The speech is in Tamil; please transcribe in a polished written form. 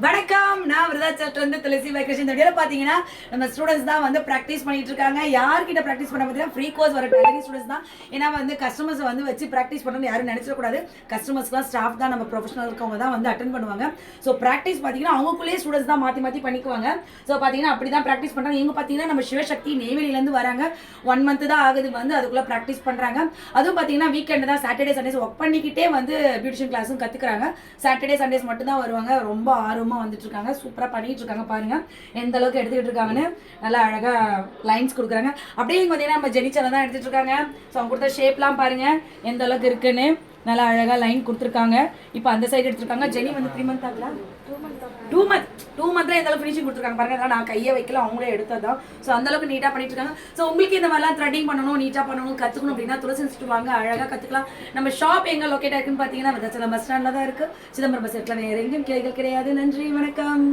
வணக்கம், நான் விருதாச்சலத்துல இருந்து துளசி வைக்கேஷன். இந்த வீடியோல பாத்தீங்கன்னா நம்ம ஸ்டூடெண்ட்ஸ் தான் வந்து பிராக்டிஸ் பண்ணிட்டு இருக்காங்க. யார்கிட்ட பிராக்டிஸ் பண்ண பார்த்தீங்கன்னா ஃப்ரீ கோர்ஸ் வர டெய்லரிங் ஸ்டூடெண்ட்ஸ் தான். ஏன்னா வந்து கஸ்டமர்ஸ் வந்து வச்சு பிராக்டிஸ் பண்ணணும்னு யாரும் நினைச்சிடக்கூடாது. கஸ்டமர்ஸ்லாம் ஸ்டாஃப் தான், நம்ம ப்ரொஃபஷனல் இருக்கவங்க தான் வந்து அட்டன் பண்ணுவாங்க. ஸோ பிராக்டிஸ் பார்த்தீங்கன்னா அவங்களுக்குள்ளேயே ஸ்டூடெண்ட்ஸ் தான் மாற்றி மாற்றி பண்ணிக்குவாங்க. ஸோ பார்த்தீங்கன்னா அப்படி தான் ப்ராக்டிஸ் பண்ணுறாங்க. இவங்க பார்த்தீங்கன்னா நம்ம சிவசக்தி நெய்வேலியிலேருந்து வராங்க. 1 மந்த் தான் ஆகுது வந்து அதுக்குள்ளே ப்ராக்டிஸ் பண்ணுறாங்க. அதுவும் பார்த்தீங்கன்னா வீக்கெண்டு தான், சாட்டர்டே சண்டேஸ் ஒர்க் பண்ணிக்கிட்டே வந்து பியூட்டிஷியன் கிளாஸும் கற்றுக்குறாங்க. சாட்டர்டே சண்டேஸ் மட்டும் தான் வருவாங்க. ரொம்ப ஆர்வமாக வந்துட்டு இருக்காங்க. சூப்பராக பண்ணிட்டு இருக்காங்க. பாருங்க எந்த அளவுக்கு எடுத்துக்கிட்டு இருக்காங்கன்னு. நல்லா அழகாக லைன்ஸ் கொடுக்குறாங்க. அப்படியே இங்கே பார்த்தீங்கன்னா நம்ம ஜெனிச்சலை தான் எடுத்துகிட்டு இருக்காங்க. ஸோ அவங்க கொடுத்த ஷேப்லாம் பாருங்க எந்த அளவுக்கு இருக்குன்னு. நல்லா அழகாக லைன் கொடுத்துருக்காங்க. இப்போ அந்த சைடு எடுத்துருக்காங்க. ஜெனி வந்து 3 மந்த் ஆகல, 2 மந்த்ல எந்த அளவுக்கு ஃபினிஷிங் கொடுத்துருக்காங்க பாருங்க. அதெல்லாம் நான் கையை வைக்கல, அவங்களே எடுத்ததான். ஸோ அந்த அளவுக்கு நீட்டாக பண்ணிட்டு இருக்காங்க. ஸோ உங்களுக்கு இந்த மாதிரிலாம் த்ரெட்டிங் பண்ணணும், நீட்டாக பண்ணணும், கற்றுக்கணும் அப்படின்னா துளசி இன்ஸ்டியூட் வாங்க, அழகாக கற்றுக்கலாம். நம்ம ஷாப் எங்கே லொக்கேட் ஆயிருக்குன்னு பார்த்தீங்கன்னா விருதாச்சலம் பஸ் ஸ்டாண்டில் தான் இருக்குது. சிதம்பரம் பஸ் இடத்துல வேறு எங்கேயும் கிளைகள் கிடையாது. நன்றி, வணக்கம்.